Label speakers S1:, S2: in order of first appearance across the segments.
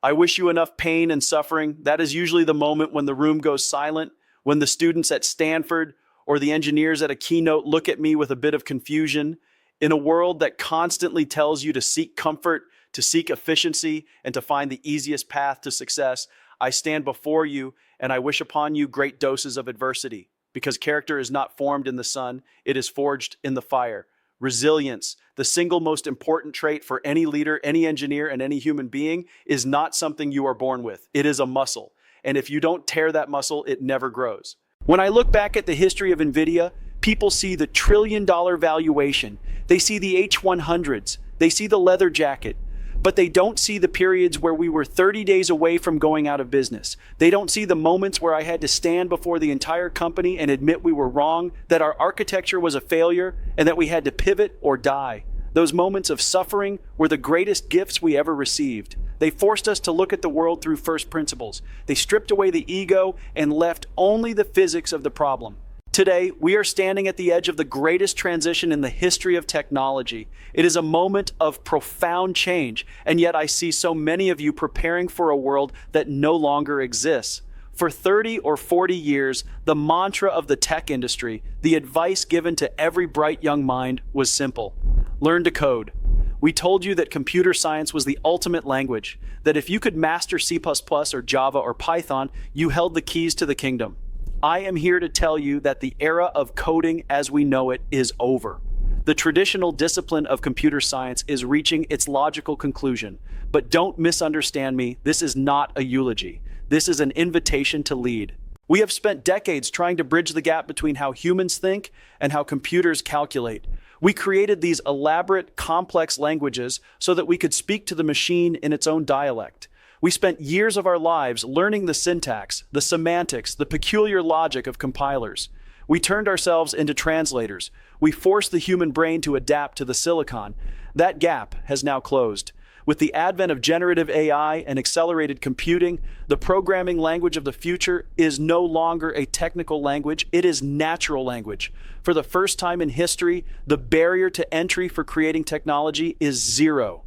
S1: I wish you enough pain and suffering. That is usually the moment when the room goes silent, when the students at Stanford or the engineers at a keynote look at me with a bit of confusion. In a world that constantly tells you to seek comfort, to seek efficiency, and to find the easiest path to success, I stand before you and I wish upon you great doses of adversity, because character is not formed in the sun, it is forged in the fire. Resilience, the single most important trait for any leader, any engineer, and any human being, is not something you are born with. It is a muscle. And if you don't tear that muscle, it never grows. When I look back at the history of NVIDIA, people see the trillion-dollar valuation. They see the H100s. They see the leather jacket. But they don't see the periods where we were 30 days away from going out of business. They don't see the moments where I had to stand before the entire company and admit we were wrong, that our architecture was a failure, and that we had to pivot or die. Those moments of suffering were the greatest gifts we ever received. They forced us to look at the world through first principles. They stripped away the ego and left only the physics of the problem. Today, we are standing at the edge of the greatest transition in the history of technology. It is a moment of profound change, and yet I see so many of you preparing for a world that no longer exists. For 30 or 40 years, the mantra of the tech industry, the advice given to every bright young mind, was simple: learn to code. We told you that computer science was the ultimate language, that if you could master C++ or Java or Python, you held the keys to the kingdom. I am here to tell you that the era of coding as we know it is over. The traditional discipline of computer science is reaching its logical conclusion. But don't misunderstand me, this is not a eulogy. This is an invitation to lead. We have spent decades trying to bridge the gap between how humans think and how computers calculate. We created these elaborate, complex languages so that we could speak to the machine in its own dialect. We spent years of our lives learning the syntax, the semantics, the peculiar logic of compilers. We turned ourselves into translators. We forced the human brain to adapt to the silicon. That gap has now closed. With the advent of generative AI and accelerated computing, the programming language of the future is no longer a technical language, it is natural language. For the first time in history, the barrier to entry for creating technology is zero.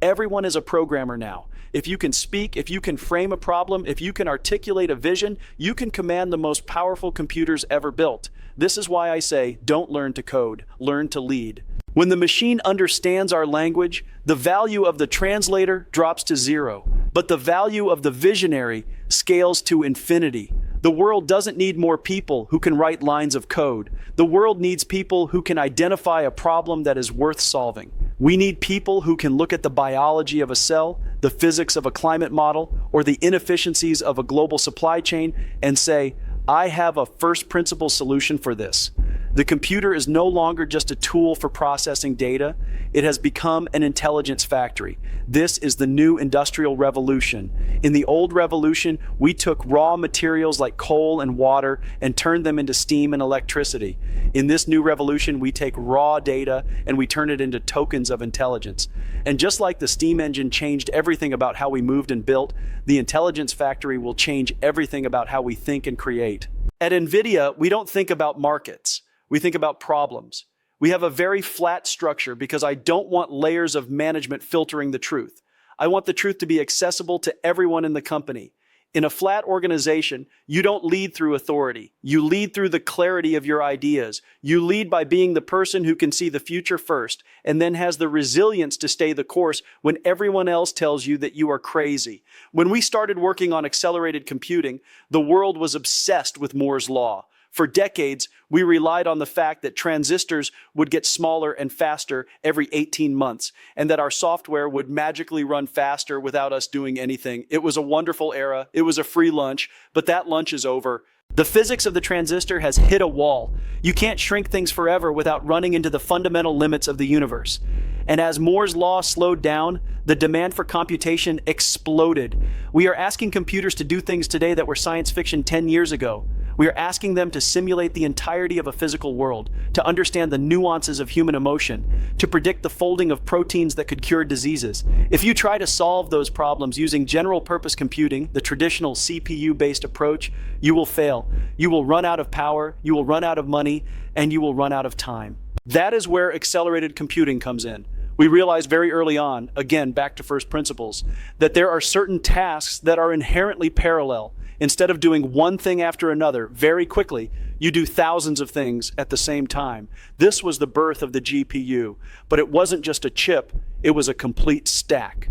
S1: Everyone is a programmer now. If you can speak, if you can frame a problem, if you can articulate a vision, you can command the most powerful computers ever built. This is why I say, don't learn to code, learn to lead. When the machine understands our language, the value of the translator drops to zero, but the value of the visionary scales to infinity. The world doesn't need more people who can write lines of code. The world needs people who can identify a problem that is worth solving. We need people who can look at the biology of a cell, the physics of a climate model, or the inefficiencies of a global supply chain and say, I have a first principle solution for this. The computer is no longer just a tool for processing data. It has become an intelligence factory. This is the new industrial revolution. In the old revolution, we took raw materials like coal and water and turned them into steam and electricity. In this new revolution, we take raw data and we turn it into tokens of intelligence. And just like the steam engine changed everything about how we moved and built, the intelligence factory will change everything about how we think and create. At NVIDIA, we don't think about markets. We think about problems. We have a very flat structure because I don't want layers of management filtering the truth. I want the truth to be accessible to everyone in the company. In a flat organization, you don't lead through authority. You lead through the clarity of your ideas. You lead by being the person who can see the future first and then has the resilience to stay the course when everyone else tells you that you are crazy. When we started working on accelerated computing, the world was obsessed with Moore's law. For decades, we relied on the fact that transistors would get smaller and faster every 18 months, and that our software would magically run faster without us doing anything. It was a wonderful era. It was a free lunch, but that lunch is over. The physics of the transistor has hit a wall. You can't shrink things forever without running into the fundamental limits of the universe. And as Moore's law slowed down, the demand for computation exploded. We are asking computers to do things today that were science fiction 10 years ago. We are asking them to simulate the entirety of a physical world, to understand the nuances of human emotion, to predict the folding of proteins that could cure diseases. If you try to solve those problems using general-purpose computing, the traditional CPU-based approach, you will fail. You will run out of power, you will run out of money, and you will run out of time. That is where accelerated computing comes in. We realized very early on, again, back to first principles, that there are certain tasks that are inherently parallel. Instead of doing one thing after another very quickly, you do thousands of things at the same time. This was the birth of the GPU, but it wasn't just a chip, it was a complete stack.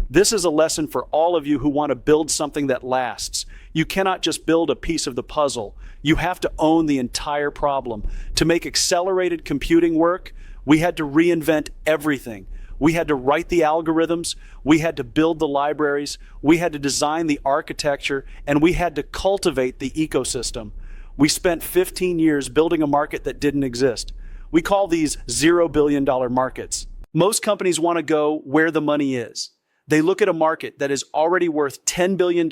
S1: This is a lesson for all of you who want to build something that lasts. You cannot just build a piece of the puzzle. You have to own the entire problem. To make accelerated computing work, we had to reinvent everything. We had to write the algorithms, we had to build the libraries, we had to design the architecture, and we had to cultivate the ecosystem. We spent 15 years building a market that didn't exist. We call these $0 billion markets. Most companies want to go where the money is. They look at a market that is already worth $10 billion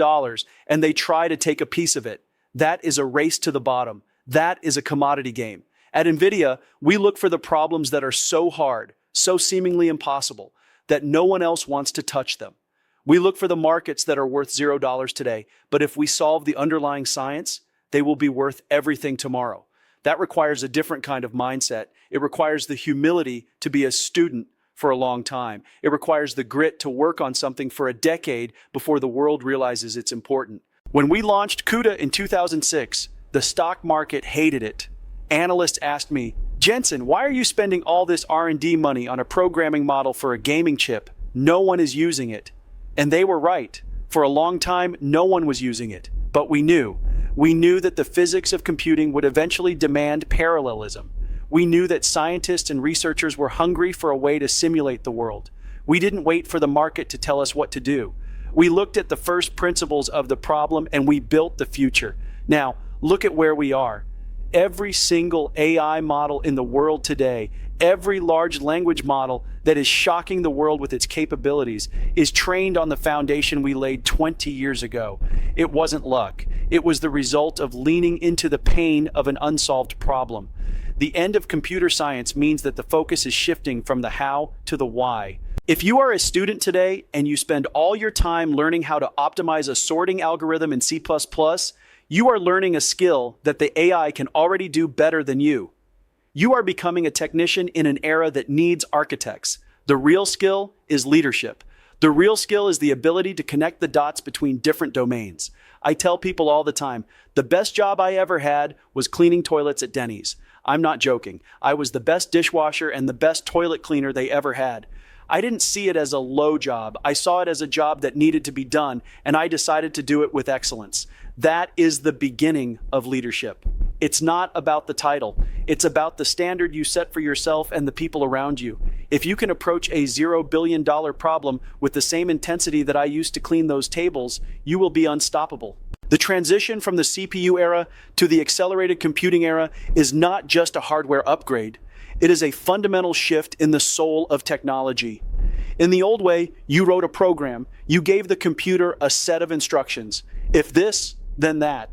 S1: and they try to take a piece of it. That is a race to the bottom. That is a commodity game. At NVIDIA, we look for the problems that are so hard, so seemingly impossible, that no one else wants to touch them. We look for the markets that are worth $0 today, but if we solve the underlying science, they will be worth everything tomorrow. That requires a different kind of mindset. It requires the humility to be a student for a long time. It requires the grit to work on something for a decade before the world realizes it's important. When we launched CUDA in 2006, the stock market hated it. Analysts asked me, "Jensen, why are you spending all this R&D money on a programming model for a gaming chip? No one is using it." And they were right. For a long time, no one was using it. But we knew. We knew that the physics of computing would eventually demand parallelism. We knew that scientists and researchers were hungry for a way to simulate the world. We didn't wait for the market to tell us what to do. We looked at the first principles of the problem and we built the future. Now, look at where we are. Every single AI model in the world today, every large language model that is shocking the world with its capabilities, is trained on the foundation we laid 20 years ago. It wasn't luck. It was the result of leaning into the pain of an unsolved problem. The end of computer science means that the focus is shifting from the how to the why. If you are a student today and you spend all your time learning how to optimize a sorting algorithm in C++, you are learning a skill that the AI can already do better than you. You are becoming a technician in an era that needs architects. The real skill is leadership. The real skill is the ability to connect the dots between different domains. I tell people all the time, the best job I ever had was cleaning toilets at Denny's. I'm not joking. I was the best dishwasher and the best toilet cleaner they ever had. I didn't see it as a low job. I saw it as a job that needed to be done, and I decided to do it with excellence. That is the beginning of leadership. It's not about the title. It's about the standard you set for yourself and the people around you. If you can approach a $0 billion problem with the same intensity that I used to clean those tables, you will be unstoppable. The transition from the CPU era to the accelerated computing era is not just a hardware upgrade. It is a fundamental shift in the soul of technology. In the old way, you wrote a program. You gave the computer a set of instructions. If this, then that.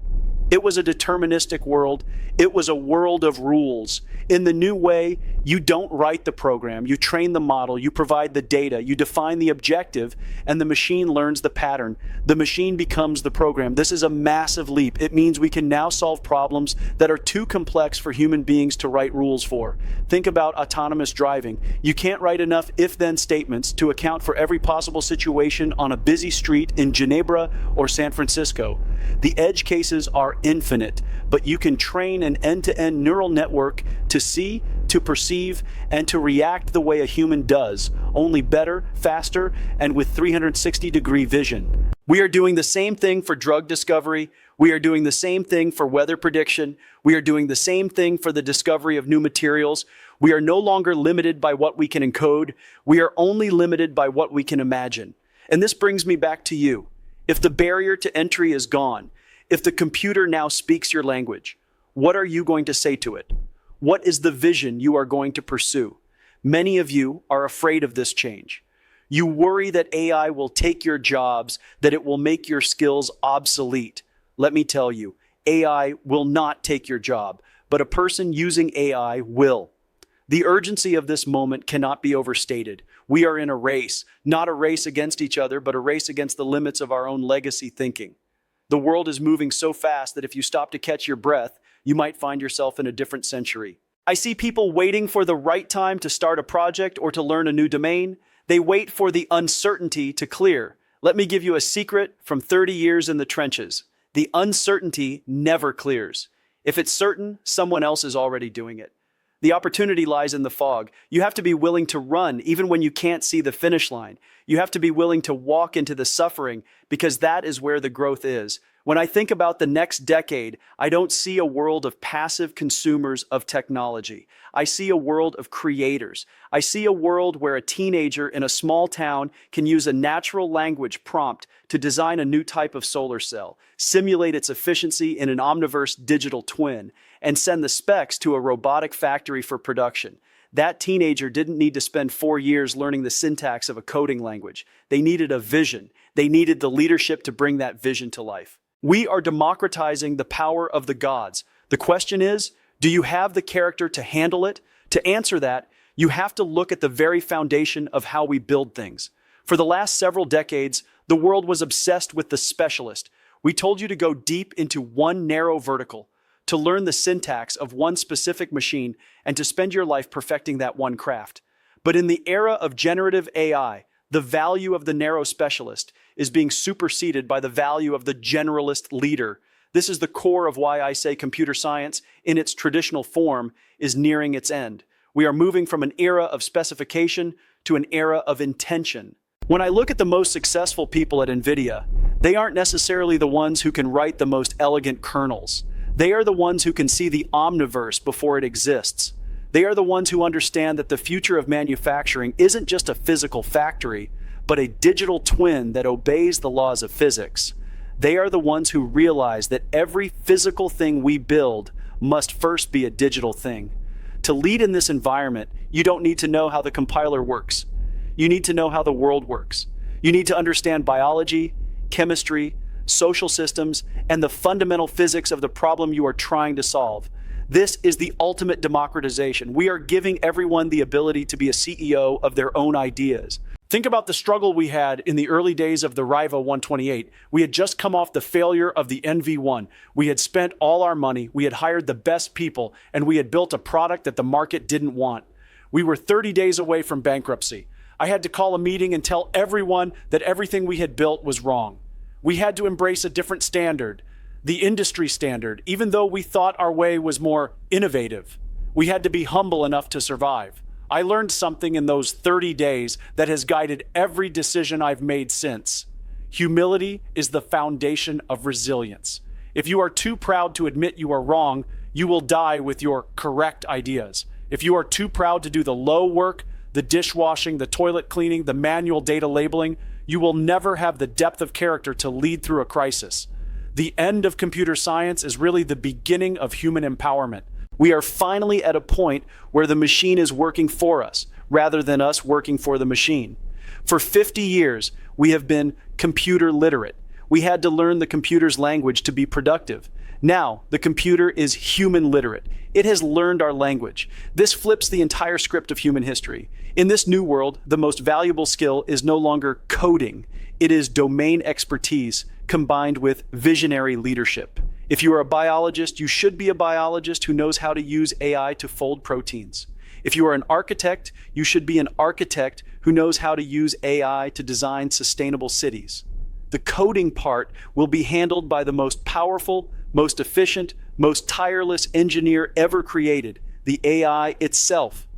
S1: It was a deterministic world. It was a world of rules. In the new way, you don't write the program. You train the model. You provide the data. You define the objective, and the machine learns the pattern. The machine becomes the program. This is a massive leap. It means we can now solve problems that are too complex for human beings to write rules for. Think about autonomous driving. You can't write enough if-then statements to account for every possible situation on a busy street in Ginebra or San Francisco. The edge cases are infinite, but you can train an end-to-end neural network to see, to perceive, and to react the way a human does, only better, faster, and with 360-degree vision. We are doing the same thing for drug discovery. We are doing the same thing for weather prediction. We are doing the same thing for the discovery of new materials. We are no longer limited by what we can encode. We are only limited by what we can imagine. And this brings me back to you. If the barrier to entry is gone, if the computer now speaks your language, what are you going to say to it? What is the vision you are going to pursue? Many of you are afraid of this change. You worry that AI will take your jobs, that it will make your skills obsolete. Let me tell you, AI will not take your job, but a person using AI will. The urgency of this moment cannot be overstated. We are in a race, not a race against each other, but a race against the limits of our own legacy thinking. The world is moving so fast that if you stop to catch your breath, you might find yourself in a different century. I see people waiting for the right time to start a project or to learn a new domain. They wait for the uncertainty to clear. Let me give you a secret from 30 years in the trenches. The uncertainty never clears. If it's certain, someone else is already doing it. The opportunity lies in the fog. You have to be willing to run even when you can't see the finish line. You have to be willing to walk into the suffering because that is where the growth is. When I think about the next decade, I don't see a world of passive consumers of technology. I see a world of creators. I see a world where a teenager in a small town can use a natural language prompt to design a new type of solar cell, simulate its efficiency in an omniverse digital twin, and send the specs to a robotic factory for production. That teenager didn't need to spend 4 years learning the syntax of a coding language. They needed a vision. They needed the leadership to bring that vision to life. We are democratizing the power of the gods. The question is, do you have the character to handle it? To answer that, you have to look at the very foundation of how we build things. For the last several decades, the world was obsessed with the specialist. We told you to go deep into one narrow vertical, to learn the syntax of one specific machine, and to spend your life perfecting that one craft. But in the era of generative AI, the value of the narrow specialist is being superseded by the value of the generalist leader. This is the core of why I say computer science, in its traditional form, is nearing its end. We are moving from an era of specification to an era of intention. When I look at the most successful people at NVIDIA, they aren't necessarily the ones who can write the most elegant kernels. They are the ones who can see the omniverse before it exists. They are the ones who understand that the future of manufacturing isn't just a physical factory, but a digital twin that obeys the laws of physics. They are the ones who realize that every physical thing we build must first be a digital thing. To lead in this environment, you don't need to know how the compiler works. You need to know how the world works. You need to understand biology, chemistry, social systems, and the fundamental physics of the problem you are trying to solve. This is the ultimate democratization. We are giving everyone the ability to be a CEO of their own ideas. Think about the struggle we had in the early days of the Riva 128. We had just come off the failure of the NV1. We had spent all our money, we had hired the best people, and we had built a product that the market didn't want. We were 30 days away from bankruptcy. I had to call a meeting and tell everyone that everything we had built was wrong. We had to embrace a different standard, the industry standard, even though we thought our way was more innovative. We had to be humble enough to survive. I learned something in those 30 days that has guided every decision I've made since. Humility is the foundation of resilience. If you are too proud to admit you are wrong, you will die with your correct ideas. If you are too proud to do the low work, the dishwashing, the toilet cleaning, the manual data labeling, you will never have the depth of character to lead through a crisis. The end of computer science is really the beginning of human empowerment. We are finally at a point where the machine is working for us, rather than us working for the machine. For 50 years, we have been computer literate. We had to learn the computer's language to be productive. Now, the computer is human literate. It has learned our language. This flips the entire script of human history. In this new world, the most valuable skill is no longer coding. It is domain expertise combined with visionary leadership. If you are a biologist, you should be a biologist who knows how to use AI to fold proteins. If you are an architect, you should be an architect who knows how to use AI to design sustainable cities. The coding part will be handled by the most powerful, most efficient, most tireless engineer ever created, the AI itself.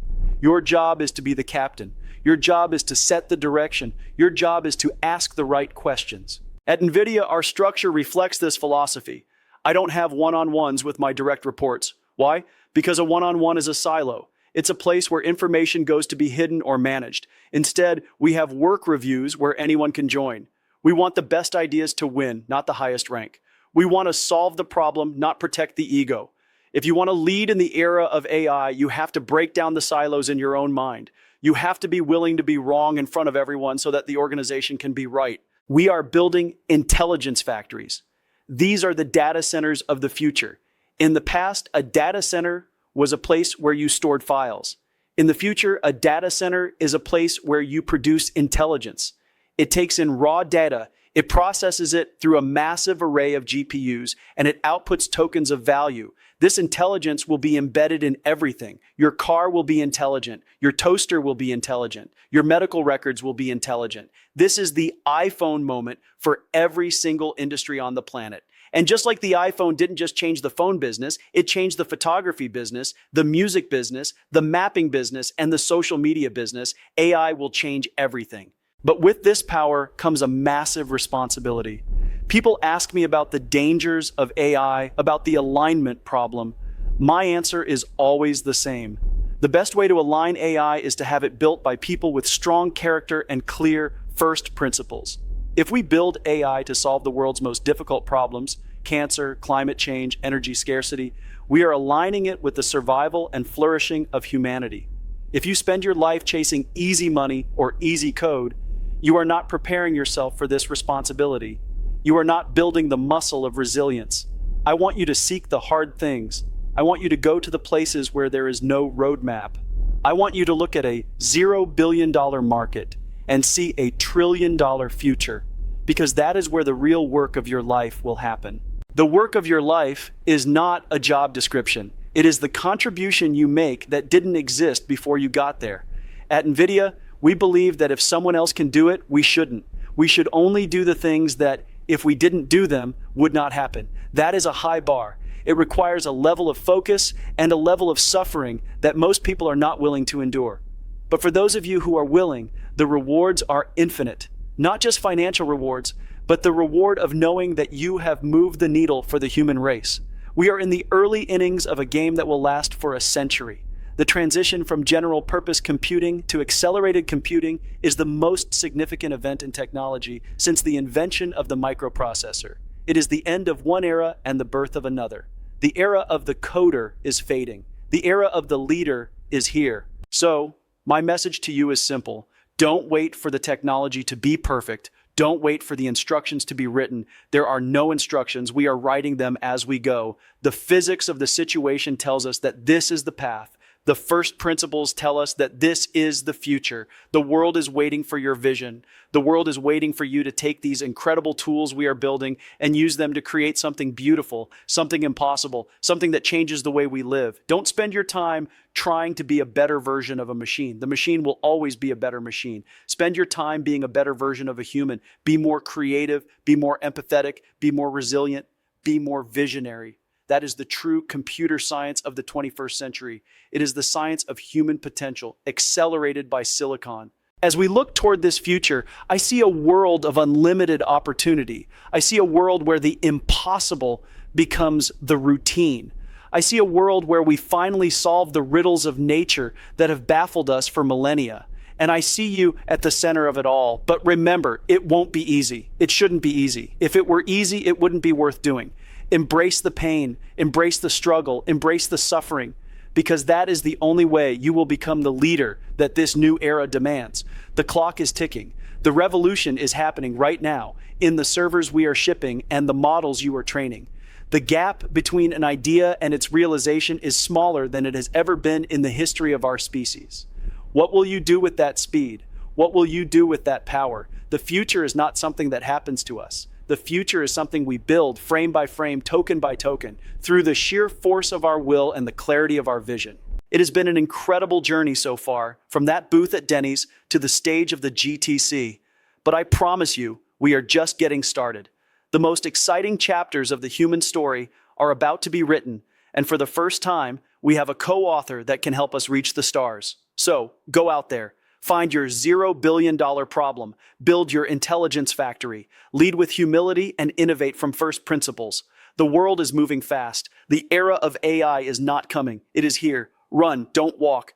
S1: Your job is to be the captain. Your job is to set the direction. Your job is to ask the right questions. At NVIDIA, our structure reflects this philosophy. I don't have one-on-ones with my direct reports. Why? Because a one-on-one is a silo. It's a place where information goes to be hidden or managed. Instead, we have work reviews where anyone can join. We want the best ideas to win, not the highest rank. We want to solve the problem, not protect the ego. If you want to lead in the era of AI, you have to break down the silos in your own mind. You have to be willing to be wrong in front of everyone so that the organization can be right. We are building intelligence factories. These are the data centers of the future. In the past, a data center was a place where you stored files. In the future, a data center is a place where you produce intelligence. It takes in raw data, It processes it through a massive array of GPUs, and it outputs tokens of value. This intelligence will be embedded in everything. Your car will be intelligent. Your toaster will be intelligent. Your medical records will be intelligent. This is the iPhone moment for every single industry on the planet. And just like the iPhone didn't just change the phone business, it changed the photography business, the music business, the mapping business, and the social media business. AI will change everything. But with this power comes a massive responsibility. People ask me about the dangers of AI, about the alignment problem. My answer is always the same. The best way to align AI is to have it built by people with strong character and clear first principles. If we build AI to solve the world's most difficult problems, cancer, climate change, energy scarcity, we are aligning it with the survival and flourishing of humanity. If you spend your life chasing easy money or easy code, you are not preparing yourself for this responsibility. You are not building the muscle of resilience. I want you to seek the hard things. I want you to go to the places where there is no roadmap. I want you to look at a $0 billion market and see a $1 trillion future, because that is where the real work of your life will happen. The work of your life is not a job description. It is the contribution you make that didn't exist before you got there. At NVIDIA, we believe that if someone else can do it, we shouldn't. We should only do the things that, if we didn't do them, would not happen. That is a high bar. It requires a level of focus and a level of suffering that most people are not willing to endure. But for those of you who are willing, the rewards are infinite. Not just financial rewards, but the reward of knowing that you have moved the needle for the human race. We are in the early innings of a game that will last for a century. The transition from general purpose computing to accelerated computing is the most significant event in technology since the invention of the microprocessor. It is the end of one era and the birth of another. The era of the coder is fading. The era of the leader is here. So, my message to you is simple. Don't wait for the technology to be perfect. Don't wait for the instructions to be written. There are no instructions. We are writing them as we go. The physics of the situation tells us that this is the path. The first principles tell us that this is the future. The world is waiting for your vision. The world is waiting for you to take these incredible tools we are building and use them to create something beautiful, something impossible, something that changes the way we live. Don't spend your time trying to be a better version of a machine. The machine will always be a better machine. Spend your time being a better version of a human. Be more creative, be more empathetic, be more resilient, be more visionary. That is the true computer science of the 21st century. It is the science of human potential, accelerated by silicon. As we look toward this future, I see a world of unlimited opportunity. I see a world where the impossible becomes the routine. I see a world where we finally solve the riddles of nature that have baffled us for millennia. And I see you at the center of it all. But remember, it won't be easy. It shouldn't be easy. If it were easy, it wouldn't be worth doing. Embrace the pain, embrace the struggle, embrace the suffering, because that is the only way you will become the leader that this new era demands. The clock is ticking. The revolution is happening right now in the servers we are shipping and the models you are training. The gap between an idea and its realization is smaller than it has ever been in the history of our species. What will you do with that speed? What will you do with that power? The future is not something that happens to us. The future is something we build frame by frame, token by token, through the sheer force of our will and the clarity of our vision. It has been an incredible journey so far, from that booth at Denny's to the stage of the GTC. But I promise you, we are just getting started. The most exciting chapters of the human story are about to be written, and for the first time, we have a co-author that can help us reach the stars. So, go out there. Find your $0 billion problem, build your intelligence factory, lead with humility, and innovate from first principles. The world is moving fast. The era of AI is not coming. It is here. Run, don't walk.